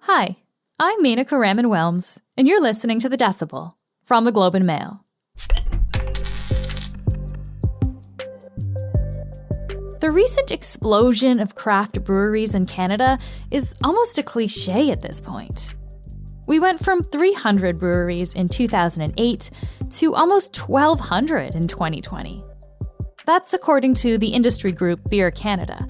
Hi, I'm Mina Karaman-Welms, and you're listening to The Decibel from the Globe and Mail. The recent explosion of craft breweries in Canada is almost a cliche at this point. We went from 300 breweries in 2008 to almost 1,200 in 2020. That's according to the industry group Beer Canada.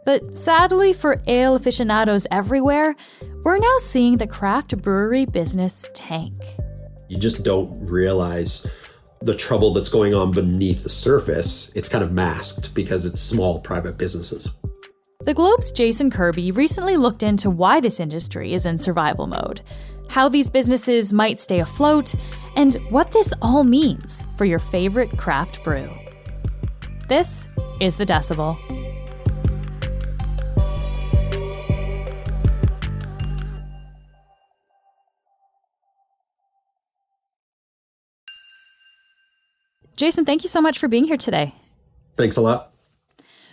But sadly for ale aficionados everywhere, we're now seeing the craft brewery business tank. You just don't realize the trouble that's going on beneath the surface. It's kind of masked because it's small private businesses. The Globe's Jason Kirby recently looked into why this industry is in survival mode, how these businesses might stay afloat, and what this all means for your favorite craft brew. This is The Decibel. Jason, thank you so much for being here today. Thanks a lot.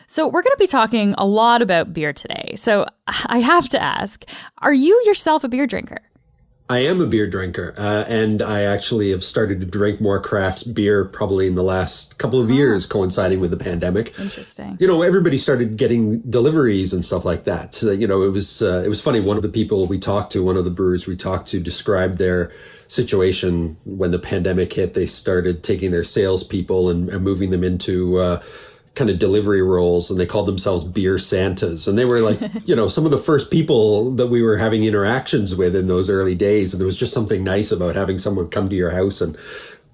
So we're going to be talking a lot about beer today. So I have to ask, are you yourself a beer drinker? I am a beer drinker, and I actually have started to drink more craft beer probably in the last couple of years, coinciding with the pandemic. Interesting. You know, everybody started getting deliveries and stuff like that. So, you know, it was funny. One of the people we talked to, one of the brewers we talked to, described their situation when the pandemic hit. They started taking their salespeople and moving them into kind of delivery roles, and they called themselves beer Santas. And they were like, you know, some of the first people that we were having interactions with in those early days. And there was just something nice about having someone come to your house and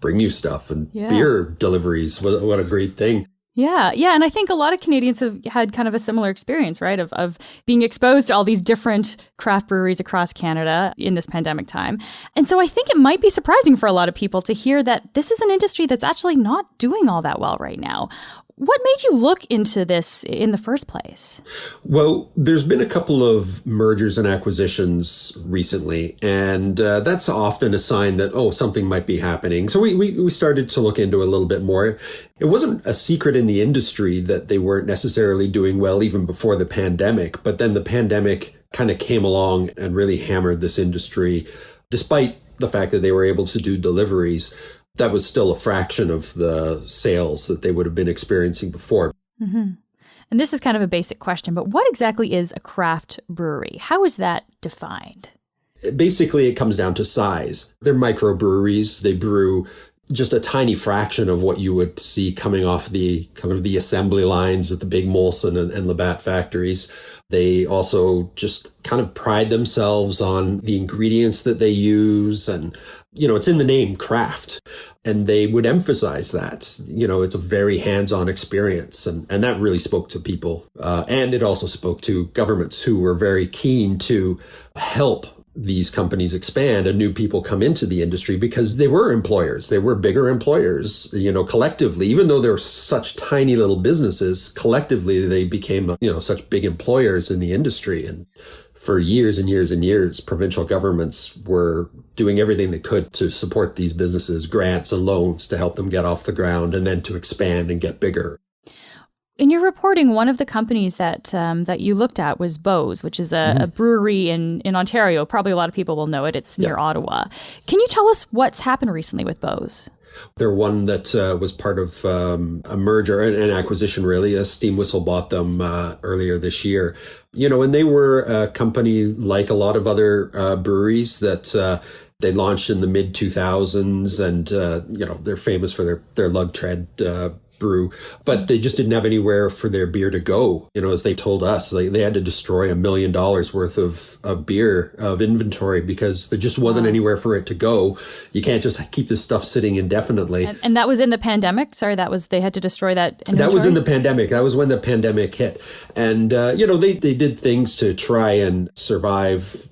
bring you stuff. And beer deliveries, what a great thing. Yeah. And I think a lot of Canadians have had kind of a similar experience, right, of being exposed to all these different craft breweries across Canada in this pandemic time. And so I think it might be surprising for a lot of people to hear that this is an industry that's actually not doing all that well right now. What made you look into this in the first place? Well, there's been a couple of mergers and acquisitions recently, and that's often a sign that, something might be happening. So we started to look into it a little bit more. It wasn't a secret in the industry that they weren't necessarily doing well even before the pandemic, but then the pandemic kind of came along and really hammered this industry, despite the fact that they were able to do deliveries. That was still a fraction of the sales that they would have been experiencing before. Mm-hmm. And this is kind of a basic question, but what exactly is a craft brewery? How is that defined? Basically, it comes down to size. They're microbreweries. They brew just a tiny fraction of what you would see coming off the kind of the assembly lines at the big Molson and Labatt factories. They also just kind of pride themselves on the ingredients that they use. And, you know, it's in the name craft. And they would emphasize that, you know, it's a very hands-on experience. And that really spoke to people. And it also spoke to governments who were very keen to help these companies expand and new people come into the industry because they were employers. They were bigger employers, you know, collectively, even though they're such tiny little businesses, collectively, they became, such big employers in the industry. And for years and years and years, provincial governments were doing everything they could to support these businesses, grants and loans to help them get off the ground and then to expand and get bigger. In your reporting, one of the companies that you looked at was Bose, which is a brewery in Ontario. Probably a lot of people will know it. It's near Ottawa. Can you tell us what's happened recently with Bose? They're one that was part of a merger, an acquisition, really. Steam Whistle bought them earlier this year. You know, and they were a company like a lot of other breweries that they launched in the mid-2000s. And, they're famous for their lug tread brew, but they just didn't have anywhere for their beer to go. You know, as they told us, they had to destroy $1 million worth of beer, of inventory, because there just wasn't anywhere for it to go. You can't just keep this stuff sitting indefinitely. And that was in the pandemic? Sorry, they had to destroy that inventory? That was in the pandemic. That was when the pandemic hit. And, they did things to try and survive,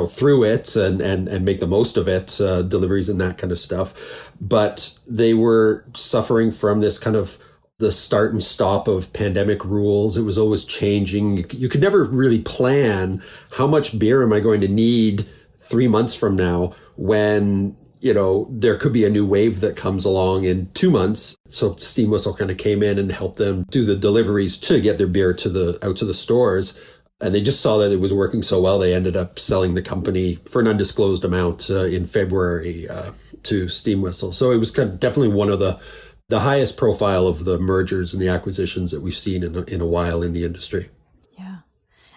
through it and make the most of it, deliveries and that kind of stuff. But they were suffering from this kind of the start and stop of pandemic rules. It was always changing. You could never really plan how much beer am I going to need 3 months from now when, there could be a new wave that comes along in 2 months. So Steam Whistle kind of came in and helped them do the deliveries to get their beer out to the stores. And they just saw that it was working so well, they ended up selling the company for an undisclosed amount in February to Steam Whistle. So it was kind of definitely one of the highest profile of the mergers and the acquisitions that we've seen in a while in the industry. Yeah.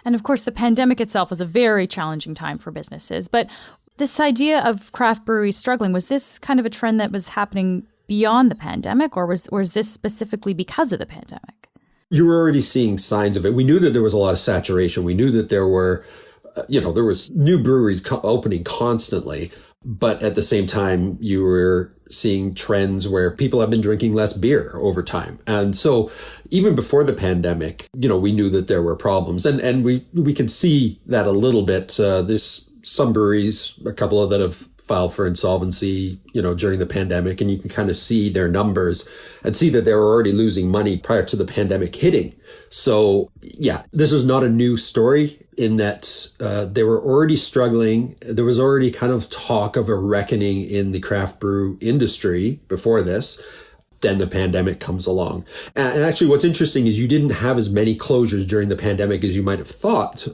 And of course, the pandemic itself was a very challenging time for businesses. But this idea of craft breweries struggling, was this kind of a trend that was happening beyond the pandemic, or was this specifically because of the pandemic? You were already seeing signs of it. We knew that there was a lot of saturation. We knew that there were, there was new breweries opening constantly. But at the same time, you were seeing trends where people have been drinking less beer over time. And so even before the pandemic, we knew that there were problems. And we can see that a little bit. There's some breweries, a couple of that have filed for insolvency, during the pandemic, and you can kind of see their numbers and see that they were already losing money prior to the pandemic hitting. So yeah, this is not a new story in that they were already struggling. There was already kind of talk of a reckoning in the craft brew industry before this. Then the pandemic comes along. And actually what's interesting is you didn't have as many closures during the pandemic as you might have thought,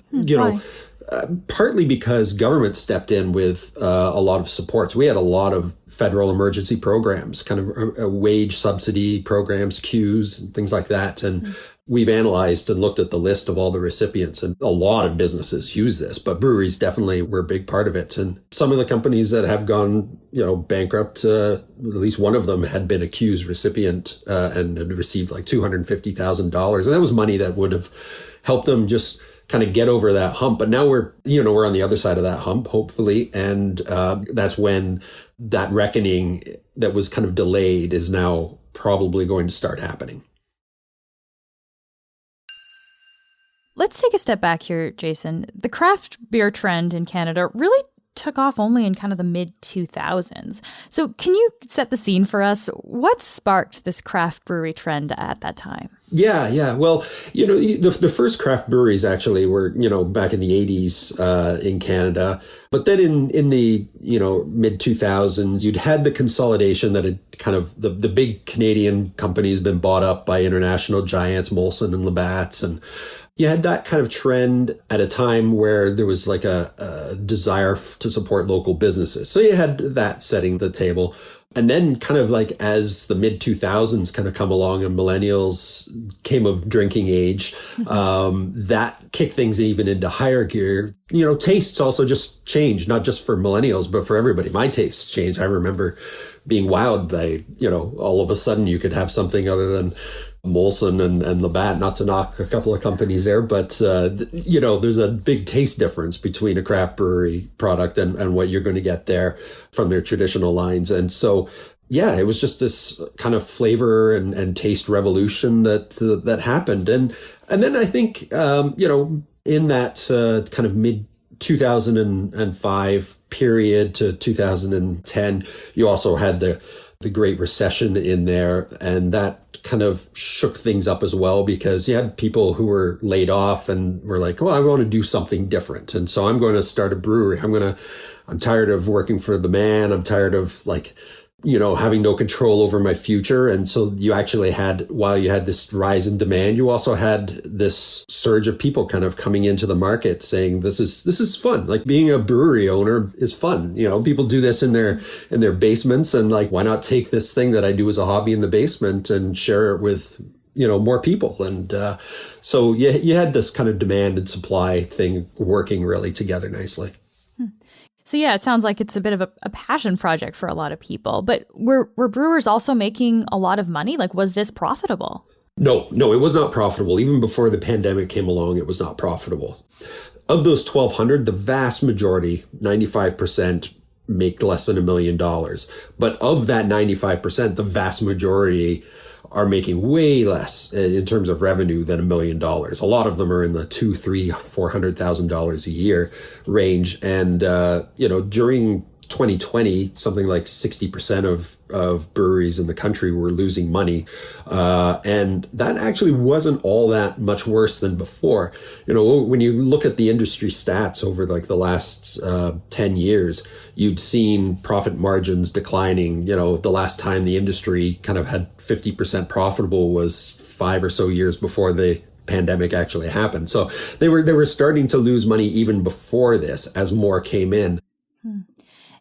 partly because government stepped in with a lot of supports. We had a lot of federal emergency programs, kind of wage subsidy programs, queues, and things like that. And we've analyzed and looked at the list of all the recipients, and a lot of businesses use this, but breweries definitely were a big part of it. And some of the companies that have gone, bankrupt, at least one of them had been a CEWS recipient and had received like $250,000. And that was money that would have helped them just kind of get over that hump. But now we're on the other side of that hump, hopefully. And that's when that reckoning that was kind of delayed is now probably going to start happening. Let's take a step back here, Jason. The craft beer trend in Canada really took off only in kind of the mid-2000s. So can you set the scene for us? What sparked this craft brewery trend at that time? Yeah. Well, the first craft breweries actually were, back in the 80s in Canada. But then in the, mid-2000s, you'd had the consolidation that had kind of the big Canadian companies been bought up by international giants, Molson and Labatt's, and you had that kind of trend at a time where there was like a desire to support local businesses. So you had that setting the table. And then kind of like as the mid 2000s kind of come along and millennials came of drinking age, that kicked things even into higher gear. Tastes also just changed, not just for millennials, but for everybody. My tastes changed. I remember being wowed by, all of a sudden you could have something other than Molson and Labatt, not to knock a couple of companies there, but, there's a big taste difference between a craft brewery product and what you're going to get there from their traditional lines. And so, yeah, it was just this kind of flavor and taste revolution that happened. And then I think, in that kind of mid 2005 period to 2010, you also had the Great Recession in there, and that kind of shook things up as well, because you had people who were laid off and were like, well, I want to do something different. And so I'm going to start a brewery. I'm tired of working for the man. I'm tired of having no control over my future. And so you actually had, while you had this rise in demand, you also had this surge of people kind of coming into the market saying, this is fun. Like being a brewery owner is fun. People do this in their basements, and like, why not take this thing that I do as a hobby in the basement and share it with, more people. And, so you had this kind of demand and supply thing working really together nicely. So yeah, it sounds like it's a bit of a passion project for a lot of people. But were brewers also making a lot of money? Like, was this profitable? No, it was not profitable. Even before the pandemic came along, it was not profitable. Of those 1,200, the vast majority, 95%, make less than $1 million. But of that 95%, the vast majority are making way less in terms of revenue than $1 million. A lot of them are in the $200,000, $300,000, $400,000 a year range. And, during 2020, something like 60% of breweries in the country were losing money. And that actually wasn't all that much worse than before. When you look at the industry stats over like the last 10 years, you'd seen profit margins declining. The last time the industry kind of had 50% profitable was 5 or so years before the pandemic actually happened. So they were starting to lose money even before this as more came in.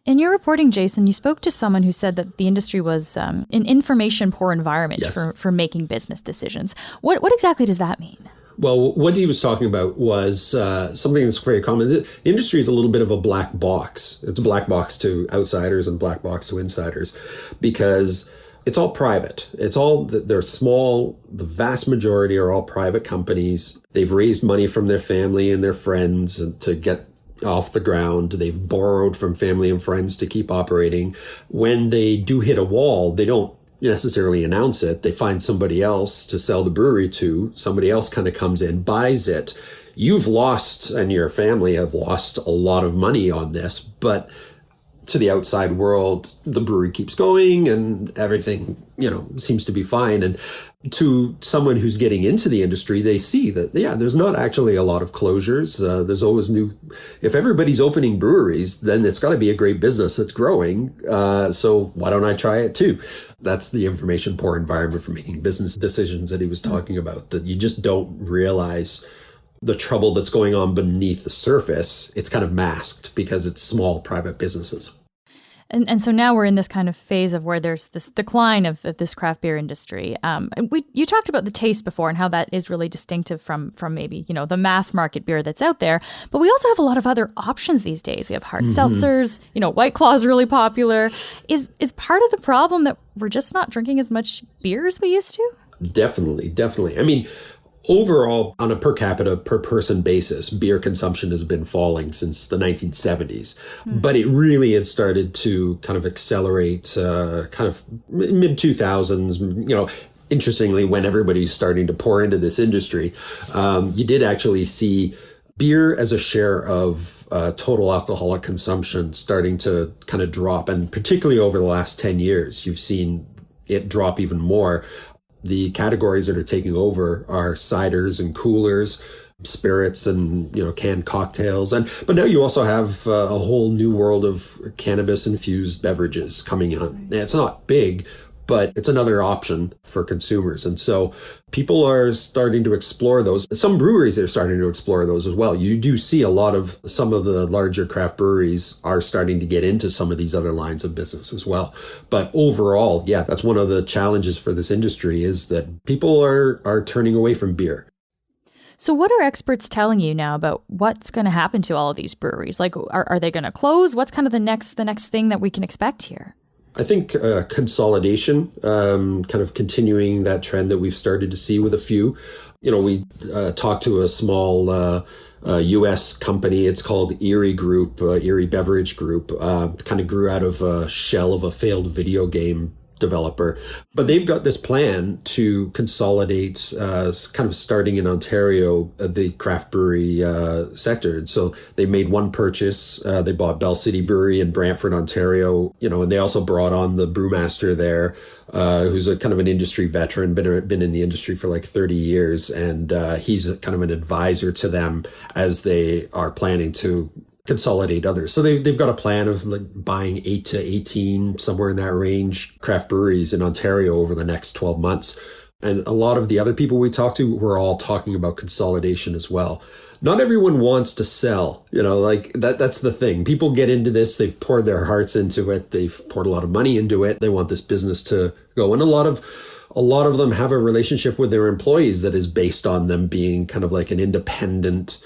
In your reporting, Jason, you spoke to someone who said that the industry was an information-poor environment for making business decisions. What exactly does that mean? Well, what he was talking about was something that's very common. The industry is a little bit of a black box. It's a black box to outsiders and black box to insiders because it's all private. They're small. The vast majority are all private companies. They've raised money from their family and their friends to get off the ground. They've borrowed from family and friends to keep operating. When they do hit a wall, they don't necessarily announce it. They find somebody else to sell the brewery to. Somebody else kind of comes in, buys it. You've lost, and your family have lost a lot of money on this, but to the outside world, the brewery keeps going and everything, seems to be fine. And to someone who's getting into the industry, they see that, there's not actually a lot of closures. There's always if everybody's opening breweries, then it's got to be a great business that's growing. So why don't I try it too? That's the information poor environment for making business decisions that he was talking about, that you just don't realize the trouble that's going on beneath the surface. It's kind of masked because it's small private businesses. And so now we're in this kind of phase of where there's this decline of this craft beer industry. You talked about the taste before and how that is really distinctive from maybe, the mass market beer that's out there. But we also have a lot of other options these days. We have hard seltzers, White Claw is really popular. Is part of the problem that we're just not drinking as much beer as we used to? Definitely. I mean, overall, on a per capita, per person basis, beer consumption has been falling since the 1970s. But it really had started to kind of accelerate kind of mid-2000s, interestingly, when everybody's starting to pour into this industry. You did actually see beer as a share of total alcoholic consumption starting to kind of drop. And particularly over the last 10 years, you've seen it drop even more. The categories that are taking over are ciders and coolers, spirits and, canned cocktails. But now you also have a whole new world of cannabis infused beverages coming on. And it's not big, but it's another option for consumers. And so people are starting to explore those. Some breweries are starting to explore those as well. You do see some of the larger craft breweries are starting to get into some of these other lines of business as well. But overall, that's one of the challenges for this industry is that people are turning away from beer. So what are experts telling you now about what's going to happen to all of these breweries? Like, are they going to close? What's kind of the next thing that we can expect here? I think consolidation, kind of continuing that trend that we've started to see with a few. We talked to a small U.S. company. It's called Erie Group, Erie Beverage Group. Kind of grew out of a shell of a failed video game developer. But they've got this plan to consolidate, kind of starting in Ontario, the craft brewery sector. And so they made one purchase. They bought Bell City Brewery in Brantford, Ontario, and they also brought on the brewmaster there, who's a kind of an industry veteran, been in the industry for like 30 years. And he's kind of an advisor to them as they are planning to consolidate others. So they've got a plan of like buying 8 to 18, somewhere in that range, craft breweries in Ontario over the next 12 months. And a lot of the other people we talked to were all talking about consolidation as well. Not everyone wants to sell, like that's the thing. People get into this. They've poured their hearts into it. They've poured a lot of money into it. They want this business to go. And a lot of them have a relationship with their employees that is based on them being kind of like an independent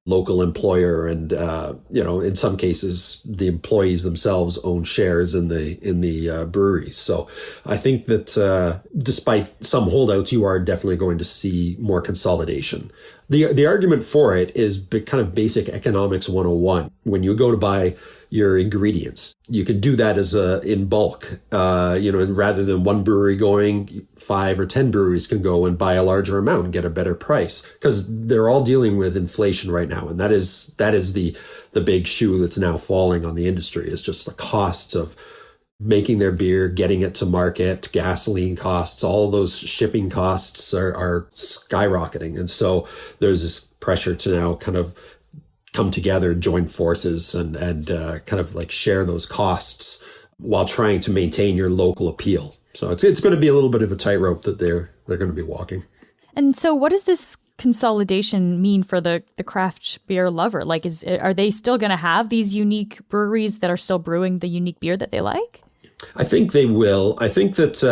local employer. And, in some cases, the employees themselves own shares in the breweries. So I think that despite some holdouts, you are definitely going to see more consolidation. The argument for it is kind of basic economics 101. When you go to buy your ingredients, you can do that in bulk, and rather than one brewery going, 5 or 10 breweries can go and buy a larger amount and get a better price because they're all dealing with inflation right now. And that is the big shoe that's now falling on the industry is just the costs of making their beer, getting it to market, gasoline costs, all those shipping costs are skyrocketing. And so there's this pressure to now kind of come together, join forces and kind of like share those costs while trying to maintain your local appeal. So it's going to be a little bit of a tightrope that they're going to be walking. And so what does this consolidation mean for the craft beer lover? Like, are they still going to have these unique breweries that are still brewing the unique beer that they like? I think they will. I think that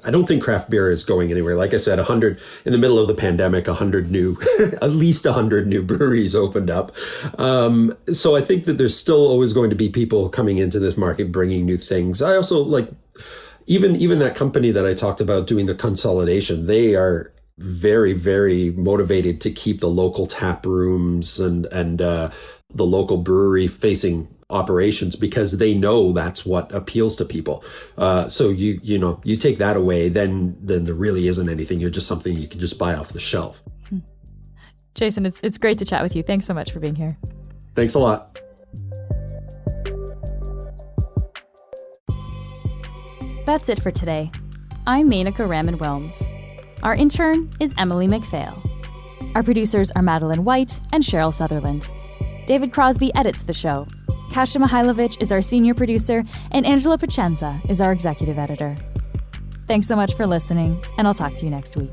I don't think craft beer is going anywhere. Like I said, 100 in the middle of the pandemic, 100 new, at least 100 new breweries opened up. So I think that there's still always going to be people coming into this market bringing new things. I also like even that company that I talked about doing the consolidation. They are very, very motivated to keep the local tap rooms and the local brewery facing operations because they know that's what appeals to people. So you take that away, then there really isn't anything. You're just something you can just buy off the shelf. Jason, it's great to chat with you. Thanks so much for being here. Thanks a lot. That's it for today. I'm Menaka Raman-Wilms. Our intern is Emily McPhail. Our producers are Madeline White and Cheryl Sutherland. David Crosby edits the show. Kasia Mihailovich is our senior producer, and Angela Pacenza is our executive editor. Thanks so much for listening, and I'll talk to you next week.